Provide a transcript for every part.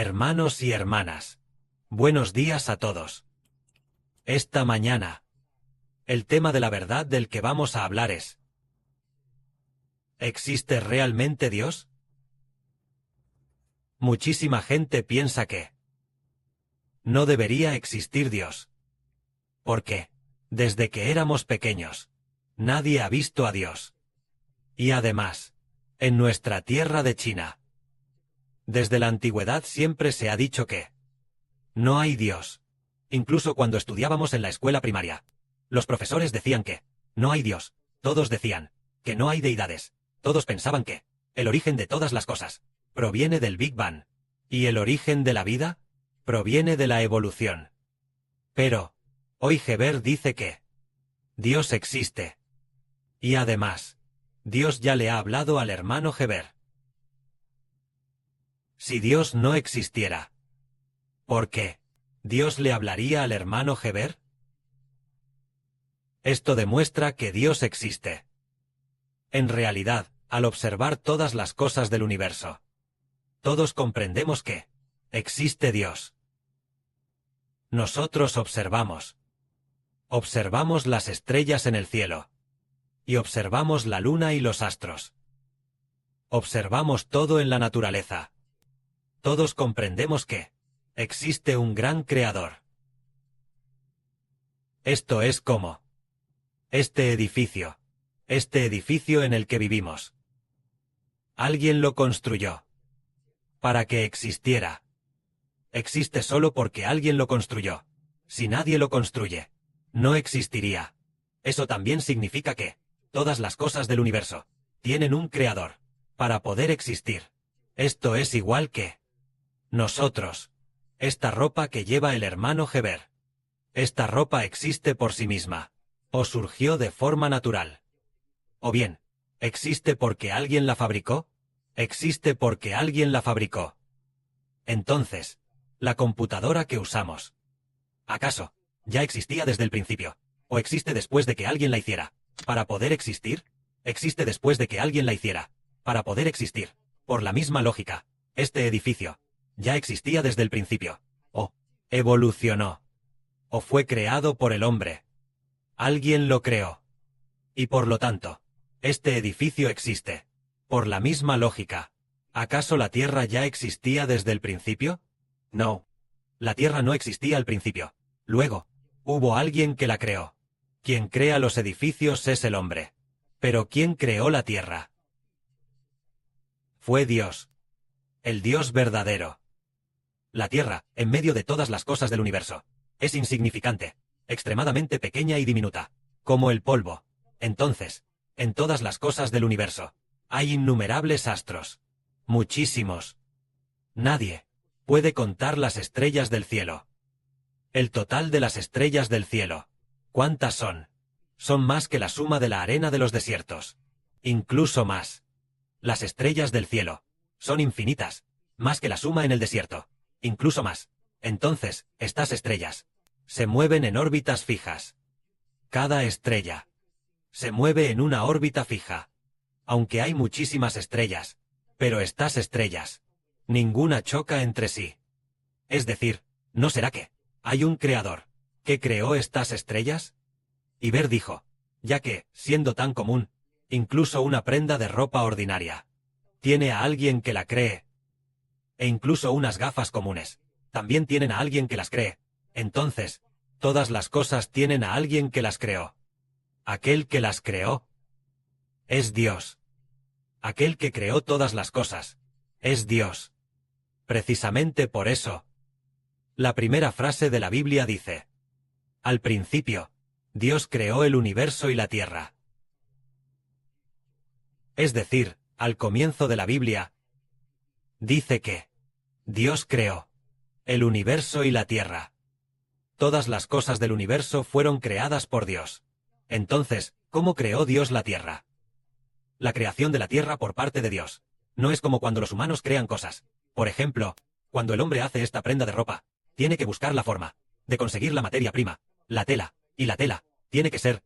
Hermanos y hermanas, buenos días a todos. Esta mañana, el tema de la verdad del que vamos a hablar es: ¿existe realmente Dios? Muchísima gente piensa que no debería existir Dios. Porque, desde que éramos pequeños, nadie ha visto a Dios. Y además, en nuestra tierra de China, desde la antigüedad siempre se ha dicho que no hay Dios. Incluso cuando estudiábamos en la escuela primaria, los profesores decían que no hay Dios. Todos decían que no hay deidades. Todos pensaban que el origen de todas las cosas proviene del Big Bang. Y el origen de la vida proviene de la evolución. Pero hoy Heber dice que Dios existe. Y además, Dios ya le ha hablado al hermano Heber. Si Dios no existiera, ¿por qué Dios le hablaría al hermano Heber? Esto demuestra que Dios existe. En realidad, al observar todas las cosas del universo, todos comprendemos que existe Dios. Nosotros observamos las estrellas en el cielo, y observamos la luna y los astros. Observamos todo en la naturaleza. Todos comprendemos que existe un gran creador. Esto es como este edificio en el que vivimos. Alguien lo construyó para que existiera. Existe solo porque alguien lo construyó. Si nadie lo construye, no existiría. Eso también significa que todas las cosas del universo tienen un creador para poder existir. Esto es igual que nosotros. Esta ropa que lleva el hermano Heber. Esta ropa existe por sí misma, o surgió de forma natural. O bien, ¿existe porque alguien la fabricó? Existe porque alguien la fabricó. Entonces, la computadora que usamos, ¿acaso ya existía desde el principio? ¿O existe después de que alguien la hiciera para poder existir? Existe después de que alguien la hiciera para poder existir. Por la misma lógica, este edificio ya existía desde el principio. O evolucionó. O fue creado por el hombre. Alguien lo creó. Y por lo tanto, este edificio existe. Por la misma lógica, ¿acaso la Tierra ya existía desde el principio? No. La Tierra no existía al principio. Luego, hubo alguien que la creó. Quien crea los edificios es el hombre. Pero ¿quién creó la Tierra? Fue Dios. El Dios verdadero. La Tierra, en medio de todas las cosas del universo, es insignificante, extremadamente pequeña y diminuta, como el polvo. Entonces, en todas las cosas del universo, hay innumerables astros. Muchísimos. Nadie puede contar las estrellas del cielo. El total de las estrellas del cielo, ¿cuántas son? Son más que la suma de la arena de los desiertos. Incluso más. Las estrellas del cielo son infinitas, más que la suma en el desierto. Incluso más. Entonces, estas estrellas se mueven en órbitas fijas. Cada estrella se mueve en una órbita fija. Aunque hay muchísimas estrellas, pero estas estrellas, ninguna choca entre sí. Es decir, ¿no será que hay un creador que creó estas estrellas? Heber dijo, ya que, siendo tan común, incluso una prenda de ropa ordinaria tiene a alguien que la cree, e incluso unas gafas comunes también tienen a alguien que las cree, entonces, todas las cosas tienen a alguien que las creó. Aquel que las creó es Dios. Aquel que creó todas las cosas es Dios. Precisamente por eso, la primera frase de la Biblia dice: al principio, Dios creó el universo y la tierra. Es decir, al comienzo de la Biblia, dice que Dios creó el universo y la tierra. Todas las cosas del universo fueron creadas por Dios. Entonces, ¿cómo creó Dios la tierra? La creación de la tierra por parte de Dios no es como cuando los humanos crean cosas. Por ejemplo, cuando el hombre hace esta prenda de ropa, tiene que buscar la forma de conseguir la materia prima, la tela, y la tela tiene que ser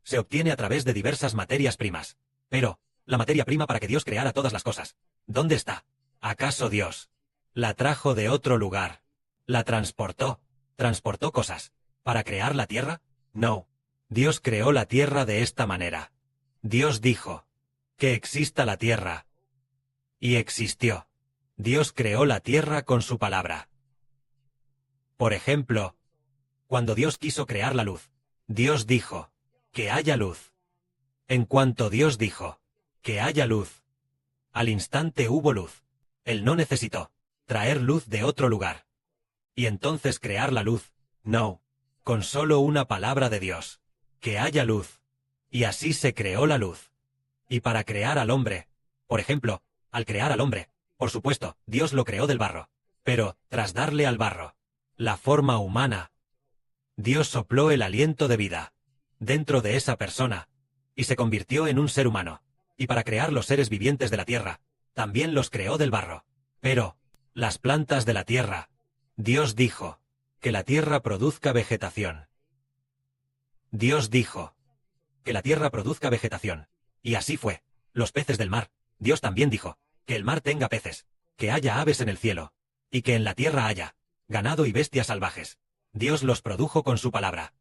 se obtiene a través de diversas materias primas. Pero, la materia prima para que Dios creara todas las cosas, ¿dónde está? ¿Acaso Dios La trajo de otro lugar. La transportó. ¿Transportó cosas para crear la tierra? No. Dios creó la tierra de esta manera. Dios dijo que exista la tierra. Y existió. Dios creó la tierra con su palabra. Por ejemplo, cuando Dios quiso crear la luz, Dios dijo que haya luz. En cuanto Dios dijo que haya luz, al instante hubo luz. Él no necesitó traer luz de otro lugar. Y entonces crear la luz. No. Con solo una palabra de Dios. Que haya luz. Y así se creó la luz. Y para crear al hombre, por ejemplo, al crear al hombre, por supuesto, Dios lo creó del barro. Pero, tras darle al barro la forma humana, Dios sopló el aliento de vida dentro de esa persona, y se convirtió en un ser humano. Y para crear los seres vivientes de la tierra, también los creó del barro. Pero, las plantas de la tierra, Dios dijo que la tierra produzca vegetación. Dios dijo que la tierra produzca vegetación. Y así fue. Los peces del mar, Dios también dijo que el mar tenga peces, que haya aves en el cielo, y que en la tierra haya ganado y bestias salvajes. Dios los produjo con su palabra.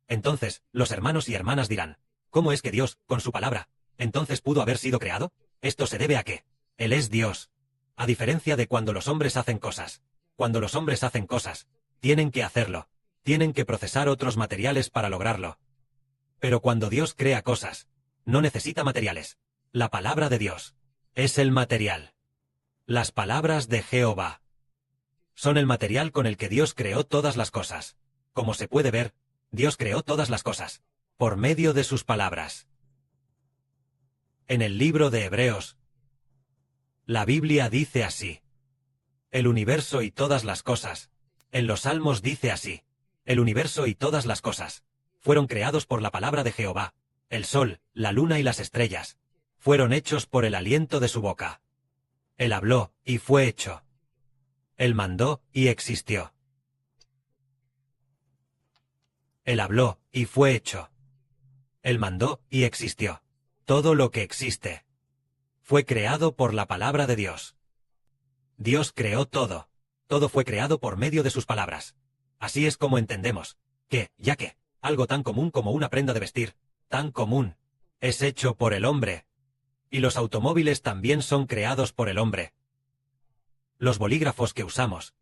Entonces, los hermanos y hermanas dirán, ¿cómo es que Dios, con su palabra, entonces pudo haber sido creado? Esto se debe a que Él es Dios. A diferencia de cuando los hombres hacen cosas. Cuando los hombres hacen cosas, tienen que hacerlo. Tienen que procesar otros materiales para lograrlo. Pero cuando Dios crea cosas, no necesita materiales. La palabra de Dios es el material. Las palabras de Jehová son el material con el que Dios creó todas las cosas. Como se puede ver, Dios creó todas las cosas por medio de sus palabras. En el libro de Hebreos, la Biblia dice así: el universo y todas las cosas. En los Salmos dice así: el universo y todas las cosas fueron creados por la palabra de Jehová. El sol, la luna y las estrellas fueron hechos por el aliento de su boca. Él habló, y fue hecho. Él mandó, y existió. Él habló, y fue hecho. Él mandó, y existió. Todo lo que existe fue creado por la palabra de Dios. Dios creó todo. Todo fue creado por medio de sus palabras. Así es como entendemos que, ya que, algo tan común como una prenda de vestir, tan común, es hecho por el hombre. Y los automóviles también son creados por el hombre. Los bolígrafos que usamos,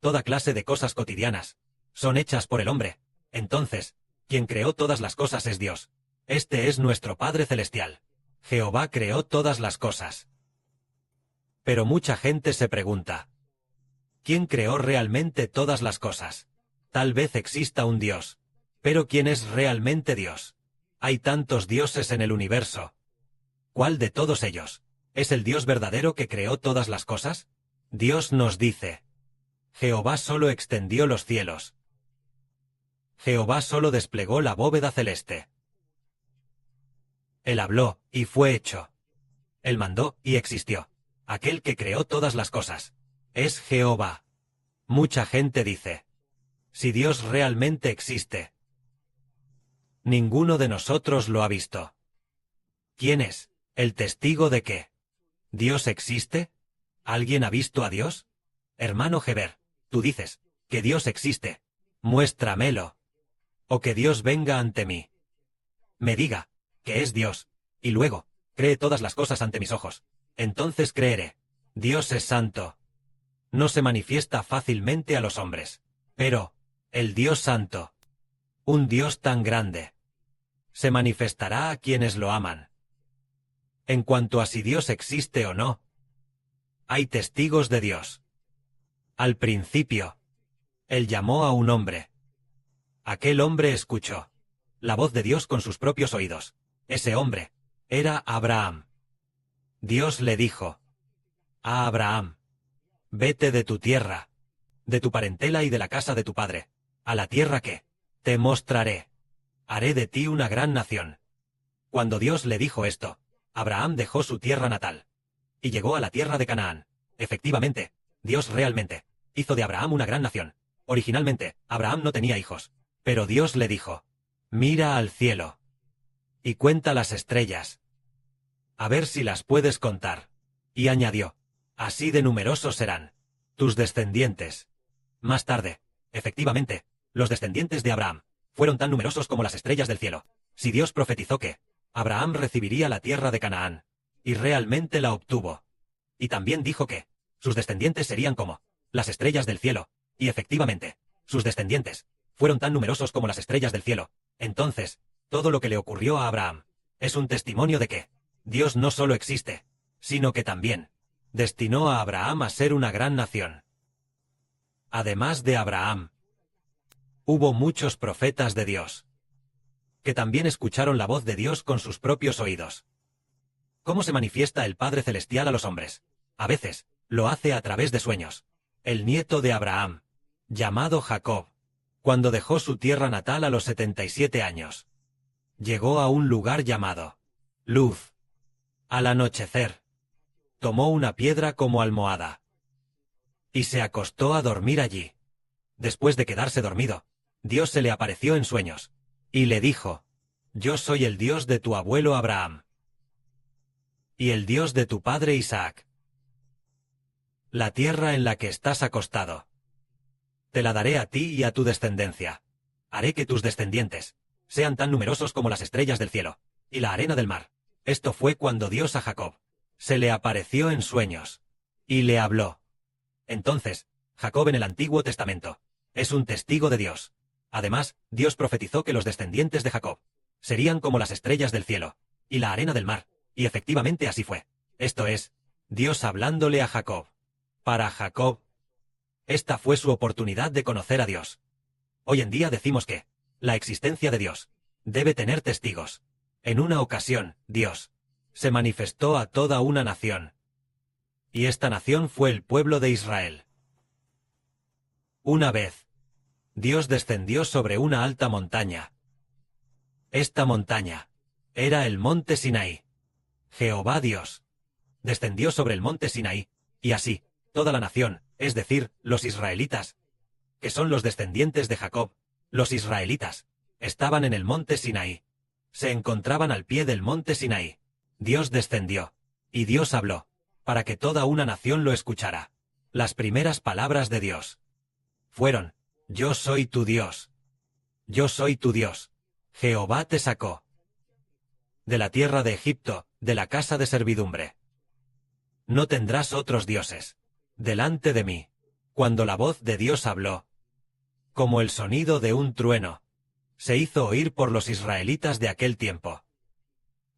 toda clase de cosas cotidianas, son hechas por el hombre. Entonces, quien creó todas las cosas es Dios. Este es nuestro Padre Celestial. Jehová creó todas las cosas. Pero mucha gente se pregunta, ¿quién creó realmente todas las cosas? Tal vez exista un Dios. Pero ¿quién es realmente Dios? Hay tantos dioses en el universo. ¿Cuál de todos ellos es el Dios verdadero que creó todas las cosas? Dios nos dice: Jehová solo extendió los cielos. Jehová solo desplegó la bóveda celeste. Él habló, y fue hecho. Él mandó, y existió. Aquel que creó todas las cosas es Jehová. Mucha gente dice: si Dios realmente existe, ninguno de nosotros lo ha visto. ¿Quién es el testigo de que Dios existe? ¿Alguien ha visto a Dios? Hermano Heber, tú dices que Dios existe. Muéstramelo. O que Dios venga ante mí. Me diga que es Dios, y luego cree todas las cosas ante mis ojos. Entonces creeré. Dios es santo. No se manifiesta fácilmente a los hombres. Pero el Dios santo, un Dios tan grande, se manifestará a quienes lo aman. En cuanto a si Dios existe o no, hay testigos de Dios. Al principio, Él llamó a un hombre. Aquel hombre escuchó la voz de Dios con sus propios oídos. Ese hombre era Abraham. Dios le dijo a Abraham: vete de tu tierra, de tu parentela y de la casa de tu padre, a la tierra que te mostraré. Haré de ti una gran nación. Cuando Dios le dijo esto, Abraham dejó su tierra natal y llegó a la tierra de Canaán. Efectivamente, Dios realmente hizo de Abraham una gran nación. Originalmente, Abraham no tenía hijos, pero Dios le dijo: mira al cielo y cuenta las estrellas, a ver si las puedes contar. Y añadió: Así de numerosos serán tus descendientes. Más tarde, efectivamente, los descendientes de Abraham fueron tan numerosos como las estrellas del cielo. Si Dios profetizó que Abraham recibiría la tierra de Canaán, y realmente la obtuvo. Y también dijo que sus descendientes serían como las estrellas del cielo, y efectivamente, sus descendientes fueron tan numerosos como las estrellas del cielo. Entonces, todo lo que le ocurrió a Abraham es un testimonio de que Dios no solo existe, sino que también destinó a Abraham a ser una gran nación. Además de Abraham, hubo muchos profetas de Dios que también escucharon la voz de Dios con sus propios oídos. ¿Cómo se manifiesta el Padre Celestial a los hombres? A veces, lo hace a través de sueños. El nieto de Abraham, llamado Jacob, cuando dejó su tierra natal a los 77 años, llegó a un lugar llamado Luz. Al anochecer, tomó una piedra como almohada y se acostó a dormir allí. Después de quedarse dormido, Dios se le apareció en sueños y le dijo: Yo soy el Dios de tu abuelo Abraham y el Dios de tu padre Isaac. La tierra en la que estás acostado te la daré a ti y a tu descendencia. Haré que tus descendientes sean tan numerosos como las estrellas del cielo y la arena del mar. Esto fue cuando Dios a Jacob se le apareció en sueños y le habló. Entonces, Jacob en el Antiguo Testamento es un testigo de Dios. Además, Dios profetizó que los descendientes de Jacob serían como las estrellas del cielo y la arena del mar, y efectivamente así fue. Esto es, Dios hablándole a Jacob. Para Jacob, esta fue su oportunidad de conocer a Dios. Hoy en día decimos que la existencia de Dios debe tener testigos. En una ocasión, Dios se manifestó a toda una nación. Y esta nación fue el pueblo de Israel. Una vez, Dios descendió sobre una alta montaña. Esta montaña era el monte Sinaí. Jehová Dios descendió sobre el monte Sinaí, y así, toda la nación, es decir, los israelitas, que son los descendientes de Jacob, los israelitas, estaban en el monte Sinaí. Se encontraban al pie del monte Sinaí. Dios descendió, y Dios habló, para que toda una nación lo escuchara. Las primeras palabras de Dios fueron: Yo soy tu Dios. Yo soy tu Dios. Jehová te sacó de la tierra de Egipto, de la casa de servidumbre. No tendrás otros dioses delante de mí. Cuando la voz de Dios habló, como el sonido de un trueno, se hizo oír por los israelitas de aquel tiempo.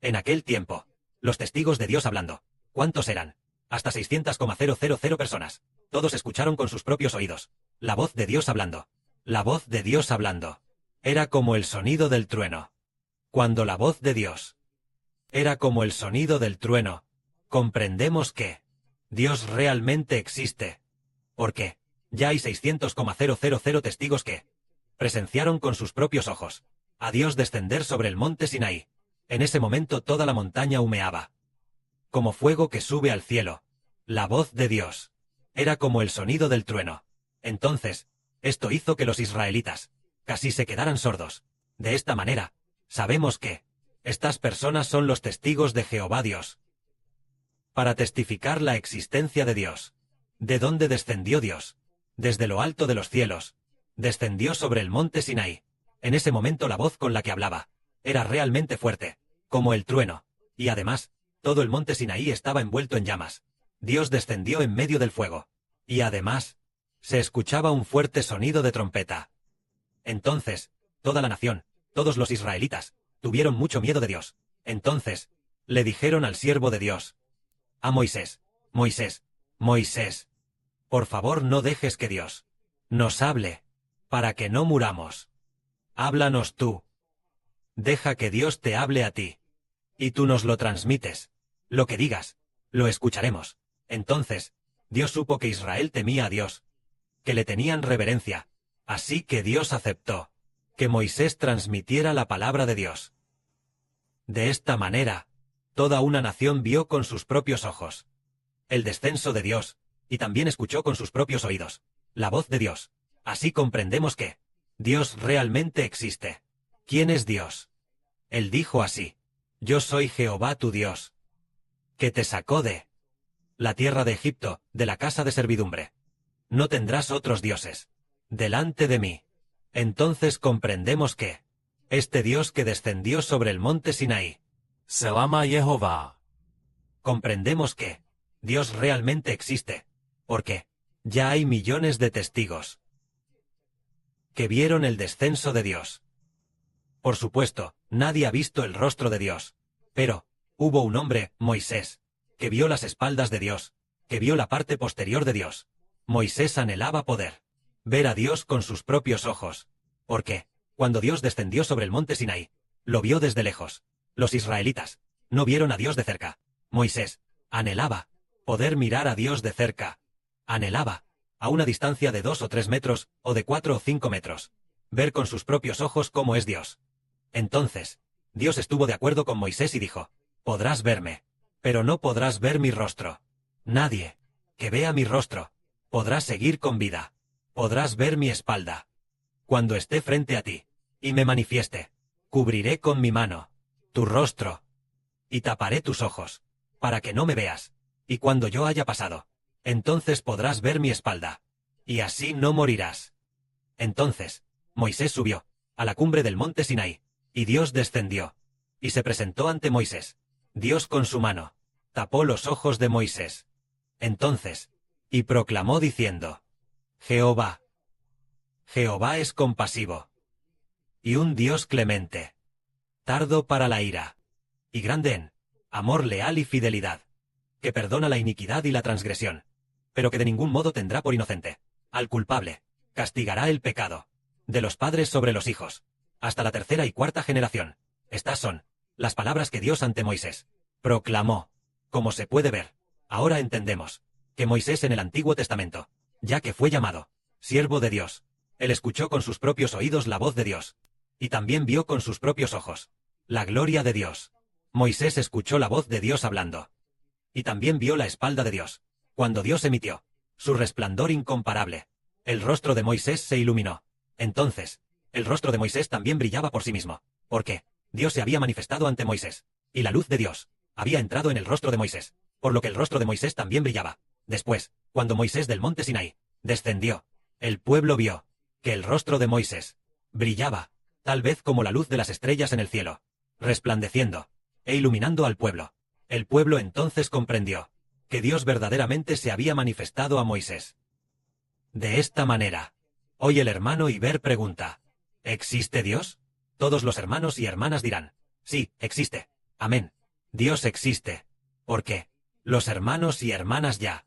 En aquel tiempo, los testigos de Dios hablando, ¿cuántos eran? Hasta 600,000 personas. Todos escucharon con sus propios oídos la voz de Dios hablando. La voz de Dios hablando era como el sonido del trueno. Cuando la voz de Dios era como el sonido del trueno, comprendemos que Dios realmente existe. Porque ya hay 600,000 testigos que presenciaron con sus propios ojos a Dios descender sobre el monte Sinaí. En ese momento toda la montaña humeaba como fuego que sube al cielo. La voz de Dios era como el sonido del trueno. Entonces, esto hizo que los israelitas casi se quedaran sordos. De esta manera, sabemos que estas personas son los testigos de Jehová Dios. Para testificar la existencia de Dios. ¿De dónde descendió Dios? Desde lo alto de los cielos. Descendió sobre el monte Sinaí. En ese momento la voz con la que hablaba era realmente fuerte, como el trueno, y además, todo el monte Sinaí estaba envuelto en llamas. Dios descendió en medio del fuego, y además, se escuchaba un fuerte sonido de trompeta. Entonces, toda la nación, todos los israelitas, tuvieron mucho miedo de Dios. Entonces, le dijeron al siervo de Dios, a Moisés: Moisés, Moisés, por favor no dejes que Dios nos hable, para que no muramos. Háblanos tú. Deja que Dios te hable a ti. Y tú nos lo transmites. Lo que digas, lo escucharemos. Entonces, Dios supo que Israel temía a Dios, que le tenían reverencia. Así que Dios aceptó que Moisés transmitiera la palabra de Dios. De esta manera, toda una nación vio con sus propios ojos el descenso de Dios, y también escuchó con sus propios oídos la voz de Dios. Así comprendemos que Dios realmente existe. ¿Quién es Dios? Él dijo así: Yo soy Jehová tu Dios, que te sacó de la tierra de Egipto, de la casa de servidumbre. No tendrás otros dioses delante de mí. Entonces comprendemos que este Dios que descendió sobre el monte Sinaí. Selama Yehovah. Comprendemos que Dios realmente existe, porque ya hay millones de testigos que vieron el descenso de Dios. Por supuesto, nadie ha visto el rostro de Dios, pero hubo un hombre, Moisés, que vio las espaldas de Dios, que vio la parte posterior de Dios. Moisés anhelaba poder ver a Dios con sus propios ojos, porque cuando Dios descendió sobre el monte Sinaí, lo vio desde lejos. Los israelitas no vieron a Dios de cerca. Moisés anhelaba poder mirar a Dios de cerca. Anhelaba, a una distancia de 2 o 3 metros, o de 4 o 5 metros, ver con sus propios ojos cómo es Dios. Entonces, Dios estuvo de acuerdo con Moisés y dijo: podrás verme, pero no podrás ver mi rostro. Nadie que vea mi rostro podrá seguir con vida. Podrás ver mi espalda. Cuando esté frente a ti, y me manifieste, cubriré con mi mano tu rostro, y taparé tus ojos, para que no me veas, y cuando yo haya pasado, entonces podrás ver mi espalda, y así no morirás. Entonces, Moisés subió a la cumbre del monte Sinaí, y Dios descendió, y se presentó ante Moisés. Dios con su mano tapó los ojos de Moisés. Entonces, y proclamó diciendo: Jehová. Jehová es compasivo, y un Dios clemente, tardo para la ira, y grande en amor leal y fidelidad, que perdona la iniquidad y la transgresión, pero que de ningún modo tendrá por inocente al culpable. Castigará el pecado de los padres sobre los hijos, hasta la 3ª y 4ª generación. Estas son las palabras que Dios ante Moisés proclamó. Como se puede ver, ahora entendemos que Moisés en el Antiguo Testamento, ya que fue llamado siervo de Dios, él escuchó con sus propios oídos la voz de Dios, y también vio con sus propios ojos la gloria de Dios. Moisés escuchó la voz de Dios hablando, y también vio la espalda de Dios. Cuando Dios emitió su resplandor incomparable, el rostro de Moisés se iluminó. Entonces, el rostro de Moisés también brillaba por sí mismo, porque Dios se había manifestado ante Moisés, y la luz de Dios había entrado en el rostro de Moisés, por lo que el rostro de Moisés también brillaba. Después, cuando Moisés del monte Sinaí descendió, el pueblo vio que el rostro de Moisés brillaba, tal vez como la luz de las estrellas en el cielo, resplandeciendo e iluminando al pueblo. El pueblo entonces comprendió que Dios verdaderamente se había manifestado a Moisés. De esta manera, hoy el hermano Iber pregunta: ¿existe Dios? Todos los hermanos y hermanas dirán: sí, existe. Amén. Dios existe. ¿Por qué? Los hermanos y hermanas ya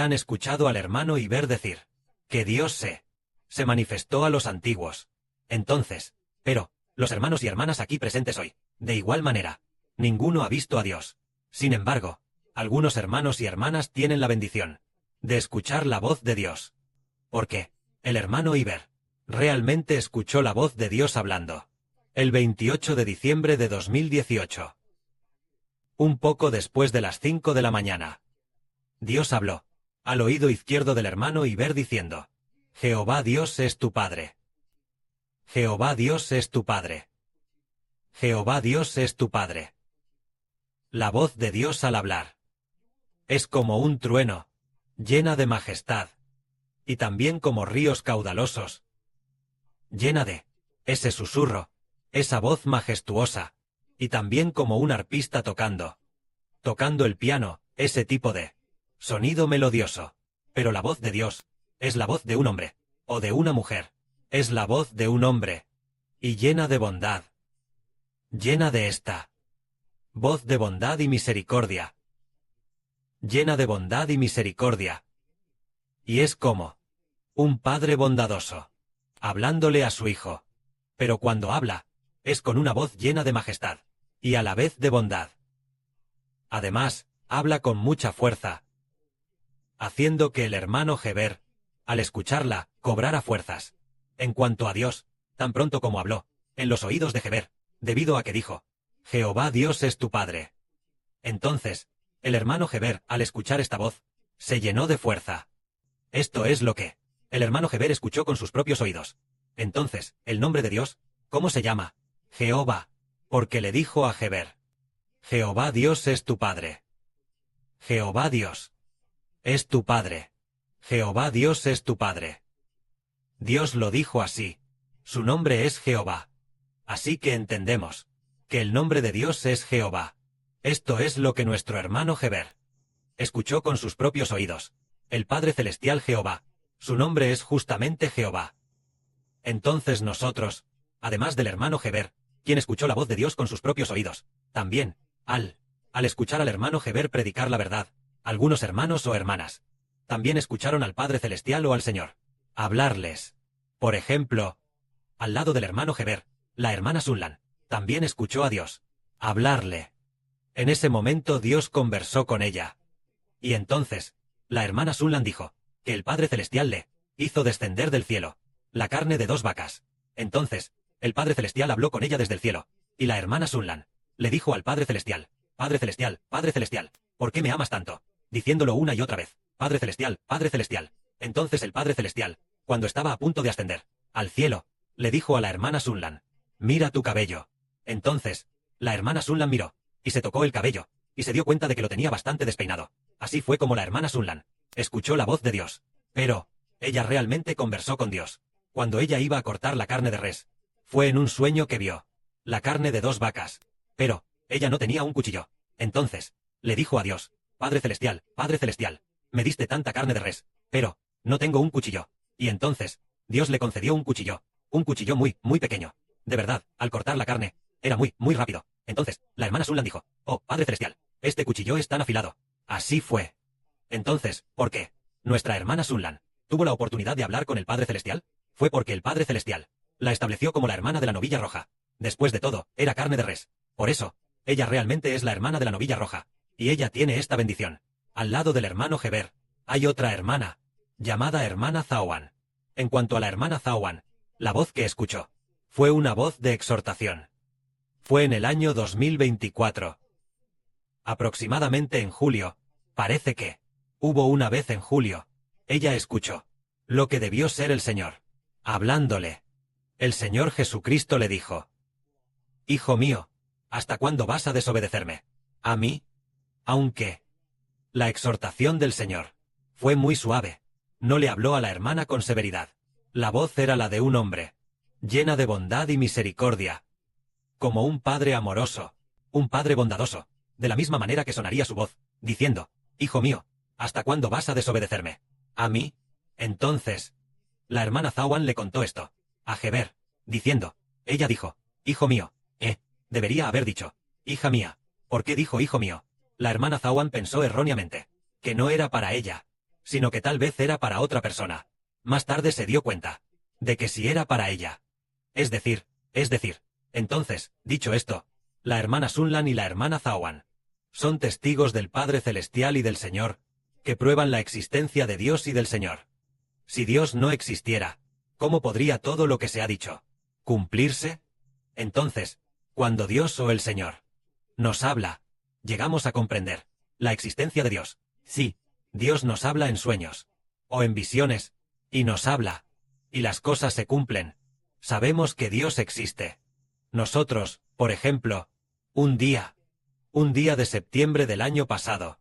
han escuchado al hermano Iber decir que Dios se manifestó a los antiguos. Entonces, pero, los hermanos y hermanas aquí presentes hoy, de igual manera, ninguno ha visto a Dios. Sin embargo, algunos hermanos y hermanas tienen la bendición de escuchar la voz de Dios. Porque el hermano Iber realmente escuchó la voz de Dios hablando. El 28 de diciembre de 2018. Un poco después de las 5 de la mañana. Dios habló al oído izquierdo del hermano Iber diciendo: Jehová Dios es tu Padre. Jehová Dios es tu Padre. Jehová Dios es tu Padre. La voz de Dios al hablar es como un trueno, llena de majestad, y también como ríos caudalosos, llena de ese susurro, esa voz majestuosa, y también como un arpista tocando el piano, ese tipo de sonido melodioso. Pero la voz de Dios es la voz de un hombre, o de una mujer, es la voz de un hombre, y llena de bondad, llena de esta voz de bondad y misericordia, llena de bondad y misericordia. Y es como un padre bondadoso, hablándole a su hijo. Pero cuando habla, es con una voz llena de majestad, y a la vez de bondad. Además, habla con mucha fuerza, haciendo que el hermano Heber, al escucharla, cobrara fuerzas. En cuanto a Dios, tan pronto como habló, en los oídos de Heber, debido a que dijo: Jehová Dios es tu Padre. Entonces, el hermano Heber, al escuchar esta voz, se llenó de fuerza. Esto es lo que el hermano Heber escuchó con sus propios oídos. Entonces, el nombre de Dios, ¿cómo se llama? Jehová, porque le dijo a Heber: Jehová Dios es tu Padre. Jehová Dios es tu Padre. Jehová Dios es tu Padre. Dios lo dijo así. Su nombre es Jehová. Así que entendemos que el nombre de Dios es Jehová. Esto es lo que nuestro hermano Heber escuchó con sus propios oídos. El Padre Celestial Jehová. Su nombre es justamente Jehová. Entonces nosotros, además del hermano Heber, quien escuchó la voz de Dios con sus propios oídos, también, al escuchar al hermano Heber predicar la verdad, algunos hermanos o hermanas también escucharon al Padre Celestial o al Señor hablarles. Por ejemplo, al lado del hermano Heber, la hermana Sunlan también escuchó a Dios hablarle. En ese momento Dios conversó con ella. Y entonces, la hermana Sunlan dijo que el Padre Celestial le hizo descender del cielo la carne de 2 vacas. Entonces, el Padre Celestial habló con ella desde el cielo, y la hermana Sunlan le dijo al Padre Celestial, Padre Celestial, ¿por qué me amas tanto? Diciéndolo una y otra vez, Padre Celestial, Padre Celestial. Entonces el Padre Celestial, cuando estaba a punto de ascender al cielo, le dijo a la hermana Sunlan, mira tu cabello. Entonces, la hermana Sunlan miró, y se tocó el cabello, y se dio cuenta de que lo tenía bastante despeinado. Así fue como la hermana Sunlan escuchó la voz de Dios. Pero, ella realmente conversó con Dios. Cuando ella iba a cortar la carne de res, fue en un sueño que vio la carne de 2 vacas. Pero, ella no tenía un cuchillo. Entonces, le dijo a Dios, Padre Celestial, me diste tanta carne de res, pero, no tengo un cuchillo. Y entonces, Dios le concedió un cuchillo muy, muy pequeño. De verdad, al cortar la carne, era muy, muy rápido. Entonces, la hermana Sunlan dijo, oh, Padre Celestial, este cuchillo es tan afilado. Así fue. Entonces, ¿por qué nuestra hermana Sunlan tuvo la oportunidad de hablar con el Padre Celestial? Fue porque el Padre Celestial la estableció como la hermana de la novilla roja. Después de todo, era carne de res. Por eso, ella realmente es la hermana de la novilla roja. Y ella tiene esta bendición. Al lado del hermano Heber, hay otra hermana, llamada hermana Zawan. En cuanto a la hermana Zawan, la voz que escuchó fue una voz de exhortación. Fue en el año 2024. Aproximadamente en julio, parece que hubo una vez en julio, ella escuchó lo que debió ser el Señor hablándole. El Señor Jesucristo le dijo, Hijo mío, ¿hasta cuándo vas a desobedecerme? ¿A mí? Aunque la exhortación del Señor fue muy suave, no le habló a la hermana con severidad. La voz era la de un hombre, llena de bondad y misericordia, como un padre amoroso, un padre bondadoso, de la misma manera que sonaría su voz, diciendo, Hijo mío, ¿hasta cuándo vas a desobedecerme? ¿A mí? Entonces, la hermana Zawan le contó esto a Heber, diciendo, ella dijo, Hijo mío, debería haber dicho, hija mía. ¿Por qué dijo hijo mío? La hermana Zawan pensó erróneamente que no era para ella, sino que tal vez era para otra persona. Más tarde se dio cuenta de que sí era para ella. Es decir, entonces, dicho esto, la hermana Sunlan y la hermana Zawan son testigos del Padre Celestial y del Señor, que prueban la existencia de Dios y del Señor. Si Dios no existiera, ¿cómo podría todo lo que se ha dicho cumplirse? Entonces, cuando Dios o el Señor nos habla, llegamos a comprender la existencia de Dios. Sí, Dios nos habla en sueños o en visiones, y nos habla, y las cosas se cumplen. Sabemos que Dios existe. Nosotros, por ejemplo, un día de septiembre del año pasado.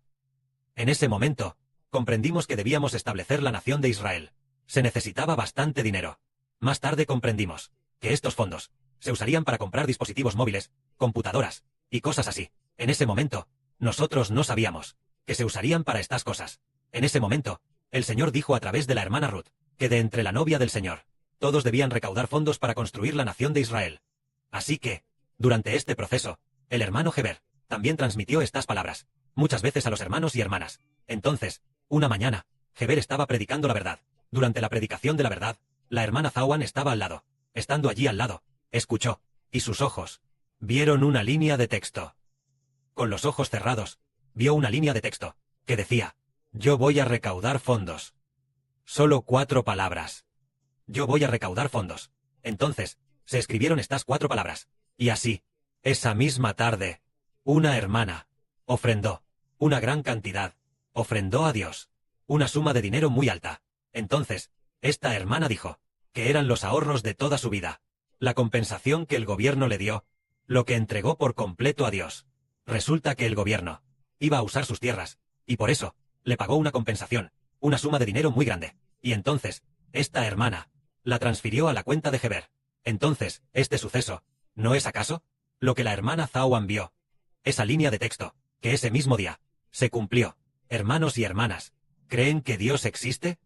En ese momento, comprendimos que debíamos establecer la nación de Israel. Se necesitaba bastante dinero. Más tarde comprendimos que estos fondos se usarían para comprar dispositivos móviles, computadoras, y cosas así. En ese momento, nosotros no sabíamos que se usarían para estas cosas. En ese momento, el Señor dijo a través de la hermana Ruth, que de entre la novia del Señor, todos debían recaudar fondos para construir la nación de Israel. Así que, durante este proceso, el hermano Heber también transmitió estas palabras, muchas veces a los hermanos y hermanas. Entonces, una mañana, Heber estaba predicando la verdad. Durante la predicación de la verdad, la hermana Zawan estaba al lado. Estando allí al lado, escuchó, y sus ojos vieron una línea de texto. Con los ojos cerrados, vio una línea de texto, que decía, yo voy a recaudar fondos. Solo 4 palabras. Yo voy a recaudar fondos. Entonces, se escribieron estas 4 palabras. Y así, esa misma tarde, una hermana ofrendó una gran cantidad, ofrendó a Dios una suma de dinero muy alta. Entonces, esta hermana dijo que eran los ahorros de toda su vida, la compensación que el gobierno le dio, lo que entregó por completo a Dios. Resulta que el gobierno iba a usar sus tierras y por eso, le pagó una compensación, una suma de dinero muy grande. Y entonces, esta hermana, la transfirió a la cuenta de Heber. Entonces, este suceso, ¿no es acaso lo que la hermana Zawan vio? Esa línea de texto, que ese mismo día, se cumplió. Hermanos y hermanas, ¿creen que Dios existe?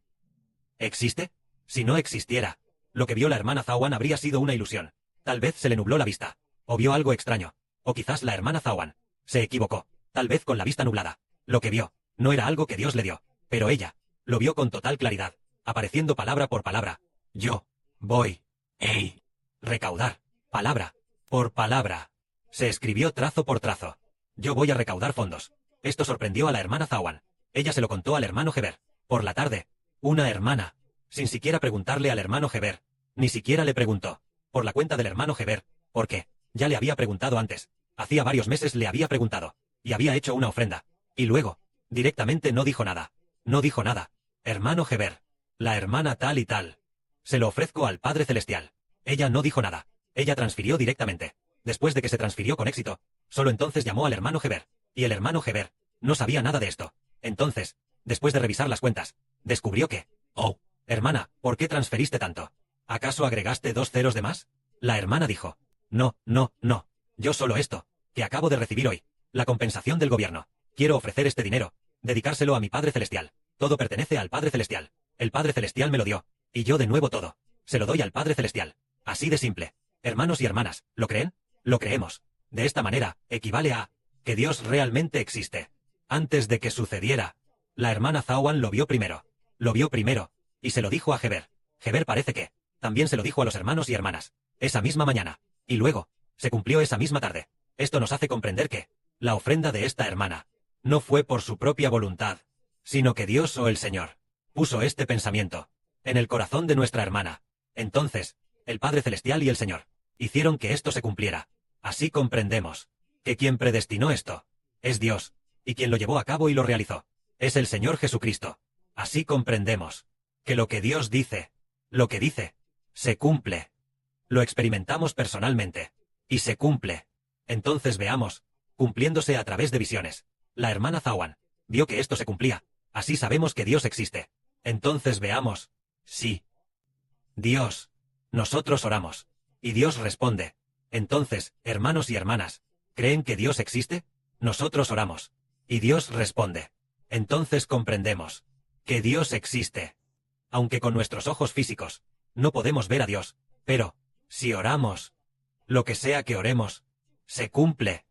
¿Existe? Si no existiera, lo que vio la hermana Zawan habría sido una ilusión. Tal vez se le nubló la vista, o vio algo extraño, o quizás la hermana Zawan se equivocó, tal vez con la vista nublada. Lo que vio, no era algo que Dios le dio, pero ella, lo vio con total claridad, apareciendo palabra por palabra. Yo voy a recaudar, palabra por palabra. Se escribió trazo por trazo. Yo voy a recaudar fondos. Esto sorprendió a la hermana Zawan. Ella se lo contó al hermano Heber. Por la tarde, una hermana, sin siquiera preguntarle al hermano Heber, ni siquiera le preguntó, por la cuenta del hermano Heber, porque, ya le había preguntado antes, hacía varios meses le había preguntado, y había hecho una ofrenda, y luego, directamente no dijo nada. No dijo nada. Hermano Heber, la hermana tal y tal. Se lo ofrezco al Padre Celestial. Ella no dijo nada. Ella transfirió directamente. Después de que se transfirió con éxito, solo entonces llamó al hermano Heber, y el hermano Heber no sabía nada de esto. Entonces, después de revisar las cuentas, descubrió que, oh, hermana, ¿por qué transferiste tanto? ¿Acaso agregaste 2 ceros de más? La hermana dijo, no, no, no. Yo solo esto, que acabo de recibir hoy, la compensación del gobierno. Quiero ofrecer este dinero, dedicárselo a mi Padre Celestial. Todo pertenece al Padre Celestial. El Padre Celestial me lo dio, y yo de nuevo todo. Se lo doy al Padre Celestial. Así de simple. Hermanos y hermanas, ¿lo creen? Lo creemos. De esta manera, equivale a que Dios realmente existe. Antes de que sucediera, la hermana Zawan lo vio primero. Lo vio primero, y se lo dijo a Heber. Heber parece que también se lo dijo a los hermanos y hermanas, esa misma mañana. Y luego, se cumplió esa misma tarde. Esto nos hace comprender que la ofrenda de esta hermana no fue por su propia voluntad, sino que Dios o el Señor puso este pensamiento en el corazón de nuestra hermana. Entonces, el Padre Celestial y el Señor hicieron que esto se cumpliera. Así comprendemos que quien predestinó esto es Dios, y quien lo llevó a cabo y lo realizó es el Señor Jesucristo. Así comprendemos que lo que Dios dice, lo que dice, se cumple. Lo experimentamos personalmente, y se cumple. Entonces veamos, cumpliéndose a través de visiones. La hermana Zawan vio que esto se cumplía. Así sabemos que Dios existe. Entonces veamos, sí. Dios. Nosotros oramos, y Dios responde. Entonces, hermanos y hermanas, ¿creen que Dios existe? Nosotros oramos, y Dios responde. Entonces comprendemos que Dios existe. Aunque con nuestros ojos físicos no podemos ver a Dios, pero, si oramos, lo que sea que oremos, se cumple.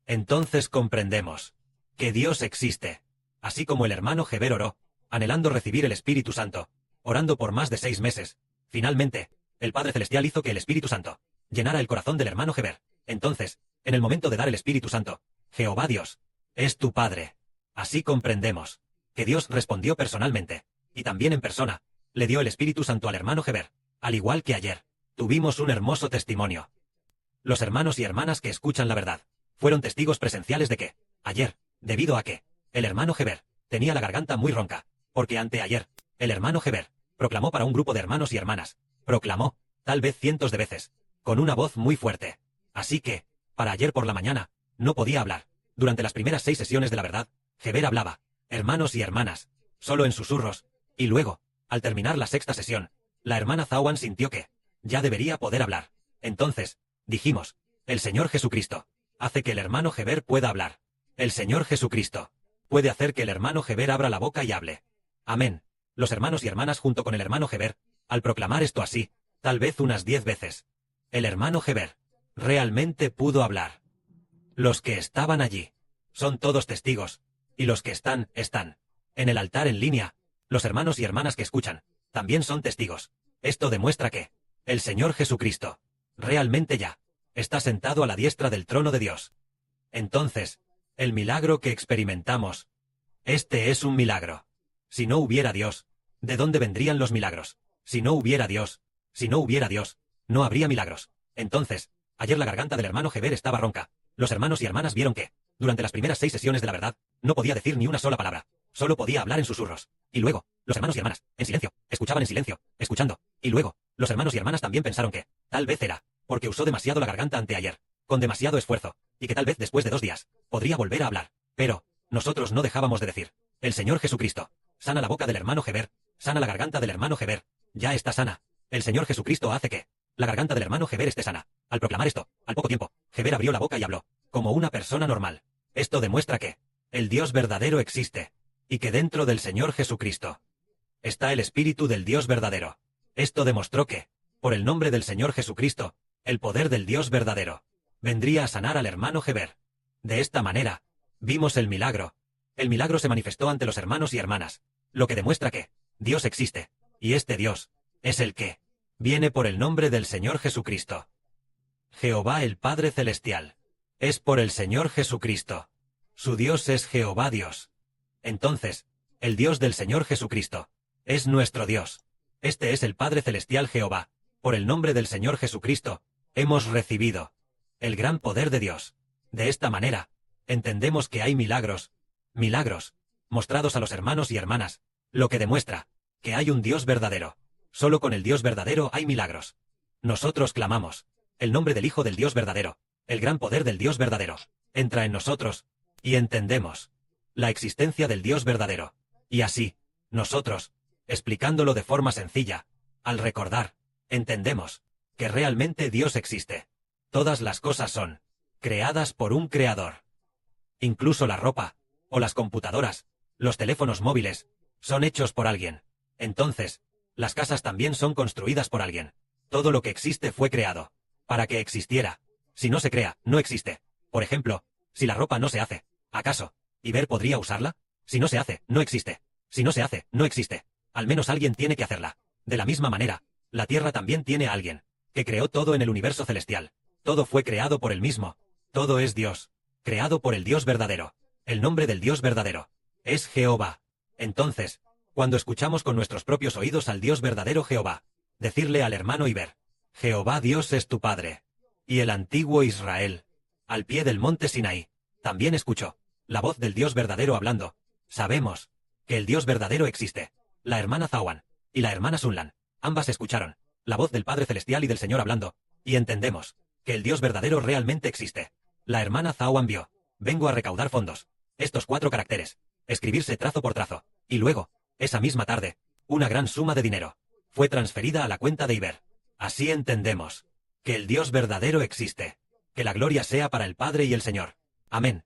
Entonces comprendemos que Dios existe. Así como el hermano Heber oró, anhelando recibir el Espíritu Santo, orando por más de 6 meses, finalmente, el Padre Celestial hizo que el Espíritu Santo llenara el corazón del hermano Heber. Entonces, en el momento de dar el Espíritu Santo, Jehová Dios es tu Padre. Así comprendemos que Dios respondió personalmente, y también en persona, le dio el Espíritu Santo al hermano Heber. Al igual que ayer, tuvimos un hermoso testimonio. Los hermanos y hermanas que escuchan la verdad fueron testigos presenciales de que, ayer, debido a que el hermano Heber tenía la garganta muy ronca, porque anteayer, el hermano Heber proclamó para un grupo de hermanos y hermanas, proclamó, tal vez cientos de veces, con una voz muy fuerte. Así que, para ayer por la mañana, no podía hablar. Durante las primeras 6 sesiones de la verdad, Heber hablaba, hermanos y hermanas, solo en susurros, y luego, al terminar la 6ª sesión, la hermana Zawan sintió que ya debería poder hablar. Entonces, dijimos, el Señor Jesucristo hace que el hermano Heber pueda hablar. El Señor Jesucristo puede hacer que el hermano Heber abra la boca y hable. Amén. Los hermanos y hermanas junto con el hermano Heber, al proclamar esto así, tal vez unas 10 veces, el hermano Heber realmente pudo hablar. Los que estaban allí son todos testigos, y los que están en el altar en línea. Los hermanos y hermanas que escuchan también son testigos. Esto demuestra que el Señor Jesucristo realmente ya está sentado a la diestra del trono de Dios. Entonces, el milagro que experimentamos, este es un milagro. Si no hubiera Dios, ¿de dónde vendrían los milagros? Si no hubiera Dios, no habría milagros. Entonces, ayer la garganta del hermano Heber estaba ronca. Los hermanos y hermanas vieron que, durante las primeras 6 sesiones de la verdad, no podía decir ni una sola palabra. Solo podía hablar en susurros. Y luego, los hermanos y hermanas, en silencio, escuchaban en silencio, escuchando. Y luego, los hermanos y hermanas también pensaron que, tal vez era, porque usó demasiado la garganta anteayer, con demasiado esfuerzo, y que tal vez después de 2 días, podría volver a hablar. Pero, nosotros no dejábamos de decir: el Señor Jesucristo, sana la boca del hermano Heber, sana la garganta del hermano Heber, ya está sana. El Señor Jesucristo hace que la garganta del hermano Heber esté sana. Al proclamar esto, al poco tiempo, Heber abrió la boca y habló, como una persona normal. Esto demuestra que el Dios verdadero existe, y que dentro del Señor Jesucristo está el Espíritu del Dios verdadero. Esto demostró que, por el nombre del Señor Jesucristo, el poder del Dios verdadero vendría a sanar al hermano Heber. De esta manera, vimos el milagro. El milagro se manifestó ante los hermanos y hermanas, lo que demuestra que Dios existe, y este Dios es el que viene por el nombre del Señor Jesucristo. Jehová el Padre Celestial es por el Señor Jesucristo. Su Dios es Jehová Dios. Entonces, el Dios del Señor Jesucristo es nuestro Dios. Este es el Padre Celestial Jehová. Por el nombre del Señor Jesucristo, hemos recibido el gran poder de Dios. De esta manera, entendemos que hay milagros, mostrados a los hermanos y hermanas, lo que demuestra que hay un Dios verdadero. Solo con el Dios verdadero hay milagros. Nosotros clamamos el nombre del Hijo del Dios verdadero, el gran poder del Dios verdadero entra en nosotros, y entendemos la existencia del Dios verdadero. Y así, nosotros, explicándolo de forma sencilla, al recordar, entendemos que realmente Dios existe. Todas las cosas son creadas por un creador. Incluso la ropa, o las computadoras, los teléfonos móviles, son hechos por alguien. Entonces, las casas también son construidas por alguien. Todo lo que existe fue creado para que existiera. Si no se crea, no existe. Por ejemplo, si la ropa no se hace, ¿acaso Iber podría usarla? Si no se hace, no existe. Si no se hace, no existe. Al menos alguien tiene que hacerla. De la misma manera, la Tierra también tiene a alguien que creó todo en el universo celestial. Todo fue creado por él mismo. Todo es Dios, creado por el Dios verdadero. El nombre del Dios verdadero es Jehová. Entonces, cuando escuchamos con nuestros propios oídos al Dios verdadero Jehová decirle al hermano Iber: Jehová Dios es tu Padre, y el antiguo Israel, al pie del monte Sinaí, también escuchó la voz del Dios verdadero hablando. Sabemos que el Dios verdadero existe. La hermana Zawan y la hermana Sunlan, ambas escucharon la voz del Padre Celestial y del Señor hablando, y entendemos que el Dios verdadero realmente existe. La hermana Zawan vio: vengo a recaudar fondos. Estos 4 caracteres, escribirse trazo por trazo, y luego, esa misma tarde, una gran suma de dinero fue transferida a la cuenta de Iber. Así entendemos que el Dios verdadero existe. Que la gloria sea para el Padre y el Señor. Amén.